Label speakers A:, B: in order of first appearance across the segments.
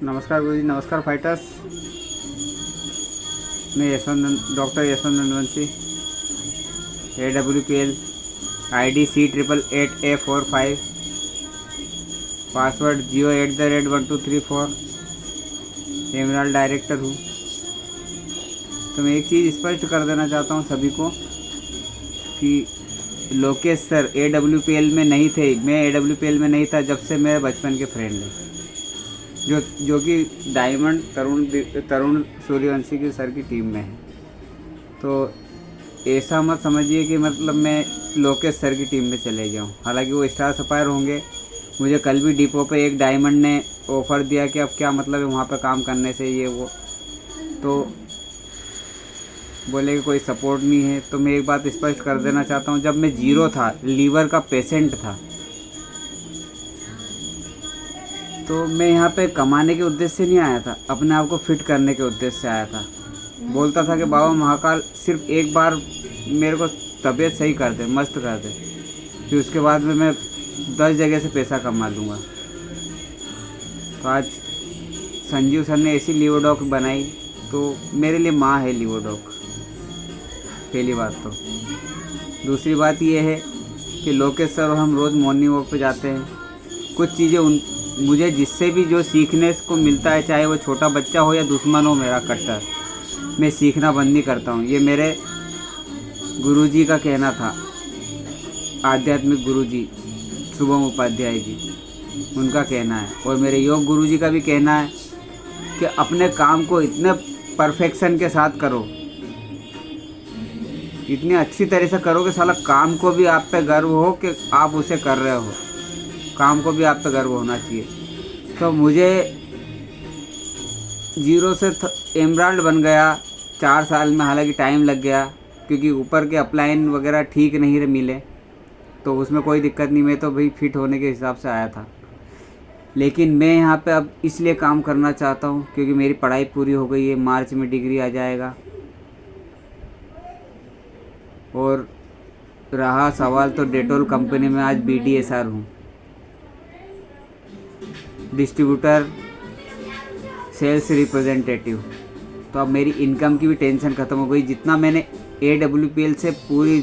A: नमस्कार गुरुजी, नमस्कार फाइटर्स। मैं doctor Yashwant Nandvanshi, AWPL, ID C888A45, password 0@1234, emerald director हूँ। तो मैं एक चीज़ स्पष्ट कर देना चाहता हूँ सभी को कि लोकेश सर AWPL में नहीं थे। मैं AWPL में नहीं था जब से मेरे बचपन के फ्रेंड हैं, जो कि डायमंड तरुण सूर्यवंशी की सर की टीम में है। तो ऐसा मत समझिए कि मतलब मैं लोकेश सर की टीम में चले गया हूँ। हालांकि वो स्टार सपायर होंगे। मुझे कल भी डिपो पे एक डायमंड ने ऑफ़र दिया कि अब क्या मतलब है वहाँ पे काम करने से, ये वो। तो बोले कि कोई सपोर्ट नहीं है। तो मैं एक बात स्पष्ट कर देना चाहता हूँ, जब मैं जीरो था, लीवर का पेशेंट था, तो मैं यहाँ पे कमाने के उद्देश्य से नहीं आया था, अपने आप को फिट करने के उद्देश्य से आया था। बोलता था कि बाबा महाकाल सिर्फ एक बार मेरे को तबीयत सही कर दे, मस्त कर दे, फिर उसके बाद में मैं 10 जगह से पैसा कमा लूँगा। तो आज संजीव सर ने ऐसी लिवोडॉक बनाई, तो मेरे लिए माँ है लिवोडॉक, पहली बात। तो दूसरी बात ये है कि लोकेश सर और हम रोज़ मॉर्निंग वॉक पे जाते हैं। कुछ चीज़ें मुझे जिससे भी जो सीखने को मिलता है, चाहे वो छोटा बच्चा हो या दुश्मन हो मेरा कट्टर, मैं सीखना बंद नहीं करता हूँ। ये मेरे गुरुजी का कहना था, आध्यात्मिक गुरुजी शुभम उपाध्याय जी, उनका कहना है। और मेरे योग गुरुजी का भी कहना है कि अपने काम को इतने परफेक्शन के साथ करो, इतनी अच्छी तरह से करो कि साला काम को भी आप पे गर्व हो कि आप उसे कर रहे हो, काम को भी आप पे गर्व होना चाहिए। तो मुझे जीरो से एमराल्ड बन गया 4 साल में। हालांकि टाइम लग गया क्योंकि ऊपर के अपलाइन वगैरह ठीक नहीं मिले, तो उसमें कोई दिक्कत नहीं, मैं तो भाई फिट होने के हिसाब से आया था। लेकिन मैं यहाँ पे अब इसलिए काम करना चाहता हूँ क्योंकि मेरी पढ़ाई पूरी हो गई है, मार्च में डिग्री आ जाएगा। और रहा सवाल तो डेटोल कंपनी में आज BDSR हूँ, डिस्ट्रीब्यूटर सेल्स रिप्रेजेंटेटिव। तो अब मेरी इनकम की भी टेंशन ख़त्म हो गई। जितना मैंने AWPL से पूरी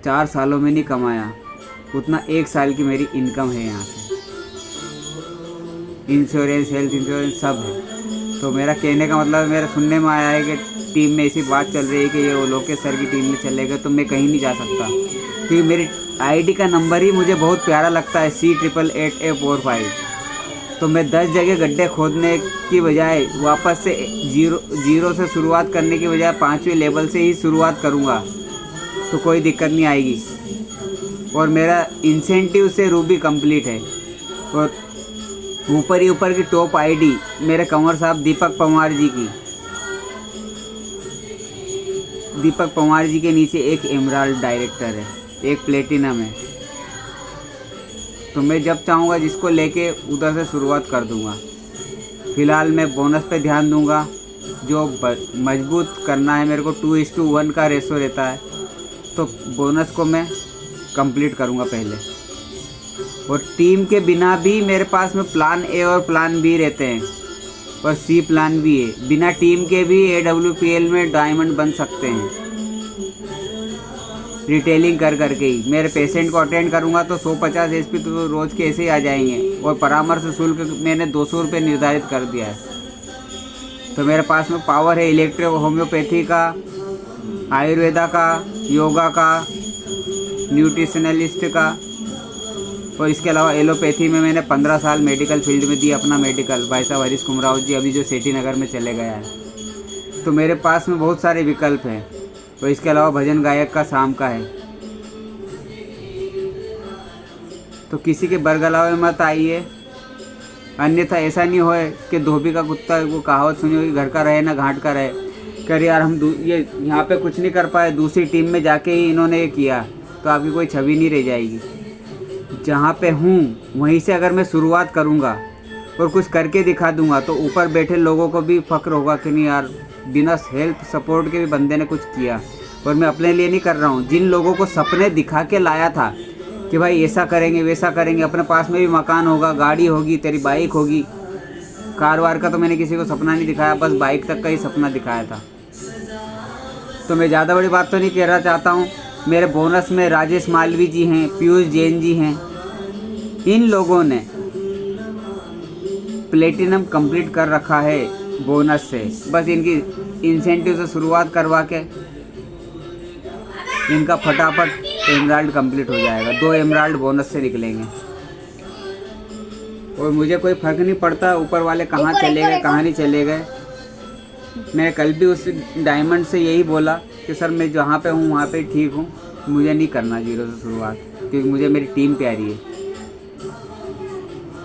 A: 4 सालों में नहीं कमाया, उतना 1 साल की मेरी इनकम है यहाँ से। इंश्योरेंस, हेल्थ इंश्योरेंस सब है। तो मेरा कहने का मतलब, मेरा सुनने में आया है कि टीम में ऐसी बात चल रही है कि ये वो लोकेश सर की टीम में चले गए, तो मैं कहीं नहीं जा सकता क्योंकि मेरी ID का नंबर ही मुझे बहुत प्यारा लगता है, C888A45। तो मैं 10 जगह गड्ढे खोदने की बजाय वापस से जीरो से शुरुआत करने की बजाय 5वें लेवल से ही शुरुआत करूँगा, तो कोई दिक्कत नहीं आएगी। और मेरा इंसेंटिव से रूबी कंप्लीट है। और ऊपर ही ऊपर की टॉप ID मेरे कंवर साहब दीपक पंवार जी की, दीपक पंवार जी के नीचे एक एमराल्ड डायरेक्टर है, एक प्लेटिनम है। तो मैं जब चाहूँगा जिसको लेके उधर से शुरुआत कर दूँगा। फ़िलहाल मैं बोनस पे ध्यान दूँगा, जो मजबूत करना है मेरे को। 2:1 का रेशो रहता है, तो बोनस को मैं कंप्लीट करूँगा पहले। और टीम के बिना भी मेरे पास में प्लान A और प्लान B रहते हैं, और C प्लान भी है। बिना टीम के भी AWPL में डायमंड बन सकते हैं, रिटेलिंग कर करके ही। मेरे पेशेंट को अटेंड करूंगा तो 150 SP तो रोज़ के ऐसे ही आ जाएंगे। और परामर्श शुल्क मैंने 200 रुपये निर्धारित कर दिया है। तो मेरे पास में पावर है इलेक्ट्रो होम्योपैथी का, आयुर्वेदा का, योगा का, न्यूट्रिशनलिस्ट का, और इसके अलावा एलोपैथी में मैंने 15 साल मेडिकल फील्ड में दी अपना मेडिकल। भाई साहब हरीश कुमराव जी अभी जो सेठी नगर में चले गया है। तो मेरे पास में बहुत सारे विकल्प हैं। और इसके अलावा भजन गायक का शाम का है। तो किसी के बरगलावे मत आइए, अन्यथा ऐसा नहीं होए कि धोबी का कुत्ता, वो कहावत सुनी होगी, घर का रहे ना घाट का रहे। कर यार हम ये यहाँ पे कुछ नहीं कर पाए, दूसरी टीम में जाके ही इन्होंने ये किया, तो आपकी कोई छवि नहीं रह जाएगी। जहाँ पे हूँ वहीं से अगर मैं शुरुआत करूँगा और कुछ करके दिखा दूँगा, तो ऊपर बैठे लोगों को भी फ़ख्र होगा कि नहीं यार, बिना हेल्प सपोर्ट के भी बंदे ने कुछ किया। और मैं अपने लिए नहीं कर रहा हूँ, जिन लोगों को सपने दिखा के लाया था कि भाई ऐसा करेंगे वैसा करेंगे, अपने पास में भी मकान होगा, गाड़ी होगी, तेरी बाइक होगी, कार वार का तो मैंने किसी को सपना नहीं दिखाया, बस बाइक तक का ही सपना दिखाया था। तो मैं ज़्यादा बड़ी बात तो नहीं कहना चाहता हूँ। मेरे बोनस में राजेश मालवी जी हैं, पीयूष जैन जी हैं, इन लोगों ने प्लेटिनम कंप्लीट कर रखा है बोनस से। बस इनकी इंसेंटिव से शुरुआत करवा के इनका फटाफट एमराल्ड कंप्लीट हो जाएगा। 2 एमराल्ड बोनस से निकलेंगे और मुझे कोई फ़र्क नहीं पड़ता ऊपर वाले कहाँ चले गए कहाँ नहीं चले गए। मैं कल भी उस डायमंड से यही बोला कि सर मैं जहाँ पे हूँ वहाँ पे ठीक हूँ, मुझे नहीं करना जीरो से शुरुआत, क्योंकि मुझे मेरी टीम प्यारी है।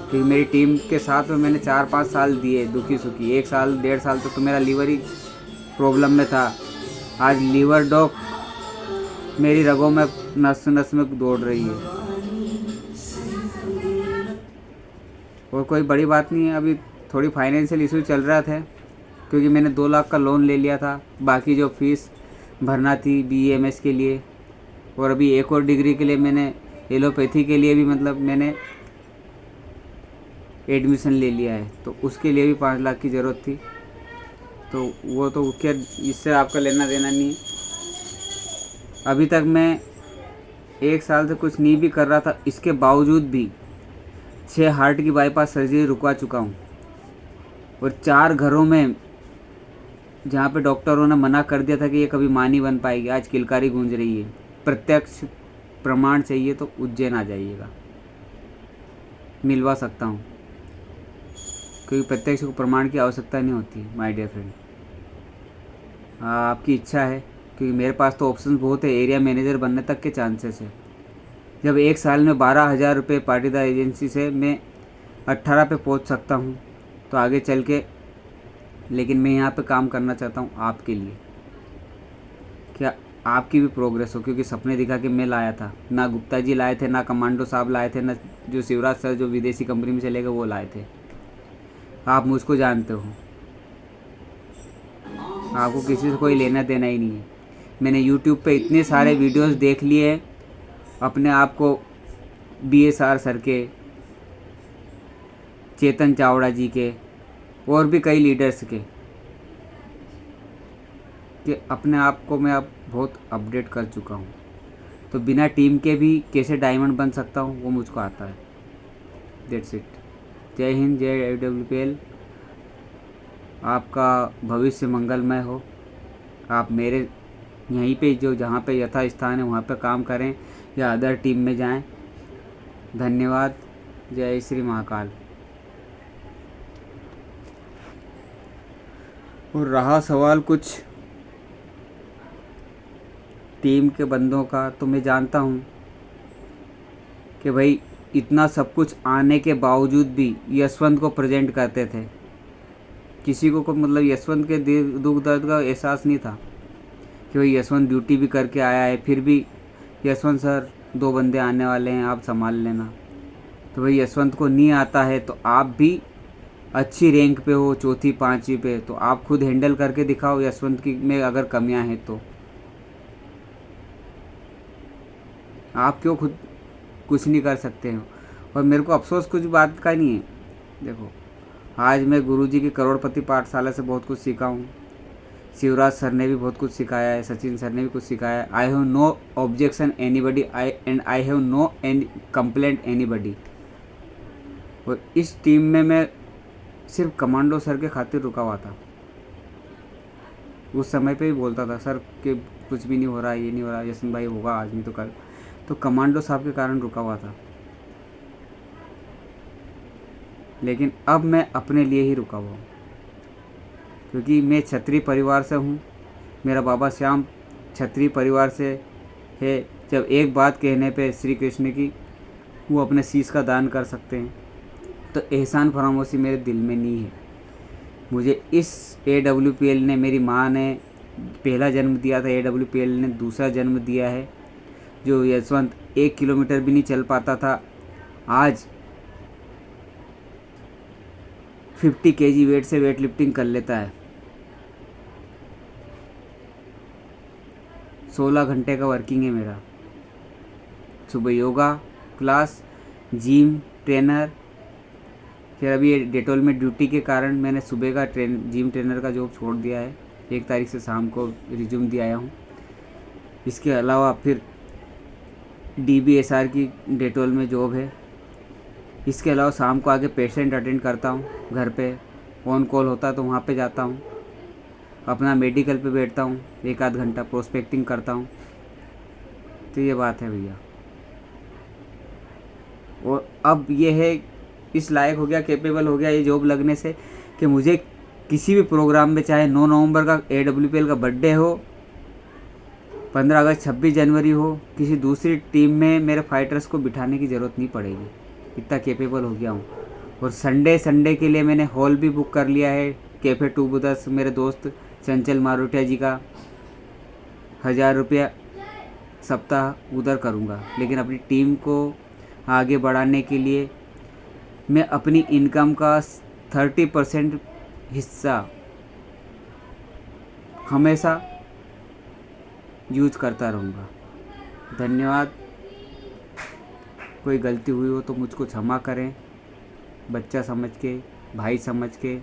A: क्योंकि मेरी टीम के साथ में मैंने 4-5 साल दिए दुखी सुखी। 1 साल 1.5 साल तक तो मेरा लीवर ही प्रॉब्लम में था। आज लीवर डॉग मेरी रगों में नस नस में दौड़ रही है। और कोई बड़ी बात नहीं है। अभी थोड़ी फाइनेंशियल इशू चल रहा था, क्योंकि मैंने 2 लाख का लोन ले लिया था। बाकी जो फीस भरना थी BAMS के लिए, और अभी एक और डिग्री के लिए मैंने एलोपैथी के लिए भी मतलब मैंने एडमिशन ले लिया है, तो उसके लिए भी 5 लाख की ज़रूरत थी। तो वो तो क्या, इससे आपका लेना देना नहीं है। अभी तक मैं 1 साल से कुछ नहीं भी कर रहा था, इसके बावजूद भी 6 हार्ट की बाईपास सर्जरी रुकवा चुका हूँ। और 4 घरों में जहाँ पे डॉक्टरों ने मना कर दिया था कि ये कभी मां नहीं बन पाएगी, आज किलकारी गूंज रही है। प्रत्यक्ष प्रमाण चाहिए तो उज्जैन आ जाइएगा, मिलवा सकता हूँ, क्योंकि प्रत्यक्ष को प्रमाण की आवश्यकता नहीं होती माय डियर फ्रेंड। आपकी इच्छा है, क्योंकि मेरे पास तो ऑप्शन बहुत है। एरिया मैनेजर बनने तक के चांसेस है। जब 1 साल में 12,000 रुपये पाटीदार एजेंसी से मैं 18 पे पहुंच सकता हूं, तो आगे चल के, लेकिन मैं यहाँ पे काम करना चाहता हूँ आपके लिए, क्या आपकी भी प्रोग्रेस हो। क्योंकि सपने दिखा के मैं लाया था, ना गुप्ता जी लाए थे, ना कमांडो साहब लाए थे, ना जो शिवराज सर जो विदेशी कंपनी में चले गए वो लाए थे। आप मुझको जानते हो, आपको किसी से कोई लेना देना ही नहीं है। मैंने YouTube पे इतने सारे वीडियोस देख लिए हैं अपने आप को BSR सर के, चेतन चावड़ा जी के, और भी कई लीडर्स के, कि अपने आप को मैं अब बहुत अपडेट कर चुका हूँ। तो बिना टीम के भी कैसे डायमंड बन सकता हूँ वो मुझको आता है। That's it. जय हिंद, जय AWPL। आपका भविष्य मंगलमय हो। आप मेरे यहीं पे जो जहाँ पे यथा स्थान है वहाँ पे काम करें या अदर टीम में जाएं। धन्यवाद। जय श्री महाकाल। और रहा सवाल कुछ टीम के बंदों का, तो मैं जानता हूँ कि भाई इतना सब कुछ आने के बावजूद भी यशवंत को प्रेजेंट करते थे। किसी को मतलब यशवंत के दुख दर्द का एहसास नहीं था कि भाई यशवंत ड्यूटी भी करके आया है, फिर भी यशवंत सर 2 बंदे आने वाले हैं, आप संभाल लेना। तो भाई यशवंत को नहीं आता है, तो आप भी अच्छी रैंक पे हो, 4th 5वीं पे, तो आप खुद हैंडल करके दिखाओ। यशवंत की में अगर कमियां हैं तो आप क्यों खुद कुछ नहीं कर सकते हो। और मेरे को अफसोस कुछ बात का नहीं है। देखो, आज मैं गुरुजी की करोड़पति पाठशाला से बहुत कुछ सीखा हूँ। शिवराज सर ने भी बहुत कुछ सिखाया है, सचिन सर ने भी कुछ सिखाया है। I have no objection anybody I have no any complaint anybody. और इस टीम में मैं सिर्फ कमांडो सर के खातिर रुका हुआ था। उस समय पे ही बोलता था सर कि कुछ भी नहीं हो रहा, ये नहीं हो रहा, यशवंत भाई होगा आज नहीं तो कल। तो कमांडो साहब के कारण रुका हुआ था। लेकिन अब मैं अपने लिए ही रुका हुआ हूँ, क्योंकि मैं क्षत्रिय परिवार से हूँ। मेरा बाबा श्याम क्षत्रिय परिवार से है। जब एक बात कहने पे श्री कृष्ण की, वो अपने शीश का दान कर सकते हैं, तो एहसान फरामोशी मेरे दिल में नहीं है। मुझे इस AWPL ने, मेरी माँ ने पहला जन्म दिया था, AWPL ने दूसरा जन्म दिया है। जो यशवंत 1 किलोमीटर भी नहीं चल पाता था, आज 50 kg वेट से वेट लिफ्टिंग कर लेता है। 16 घंटे का वर्किंग है मेरा। सुबह योगा क्लास, जिम, ट्रेनर, फिर अभी ये डेटोल में ड्यूटी के कारण मैंने सुबह का जिम ट्रेनर का जॉब छोड़ दिया है। 1 तारीख से शाम को रिज्यूम दिया आया हूँ। इसके अलावा फिर DBSR की डेटोल में जॉब है। इसके अलावा शाम को आके पेशेंट अटेंड करता हूँ, घर पे ऑन कॉल होता है तो वहाँ पे जाता हूँ। अपना मेडिकल पे बैठता हूँ 1 आध घंटा, प्रोस्पेक्टिंग करता हूँ। तो ये बात है भैया। और अब ये है, इस लायक हो गया, कैपेबल हो गया ये जॉब लगने से कि मुझे किसी भी प्रोग्राम में, चाहे 9 नवंबर का AWPL का बर्थडे हो, 15 अगस्त 26 जनवरी हो, किसी दूसरी टीम में मेरे फाइटर्स को बिठाने की ज़रूरत नहीं पड़ेगी। इतना कैपेबल हो गया हूँ। और संडे के लिए मैंने हॉल भी बुक कर लिया है। कैफ़े टू बुदस मेरे दोस्त चंचल मारोटिया जी का 1000 रुपया सप्ताह उधर करूँगा। लेकिन अपनी टीम को आगे बढ़ाने के लिए मैं अपनी इनकम का 30% हिस्सा हमेशा यूज करता रहूँगा। धन्यवाद। कोई गलती हुई हो तो मुझको क्षमा करें, बच्चा समझ के, भाई समझ के।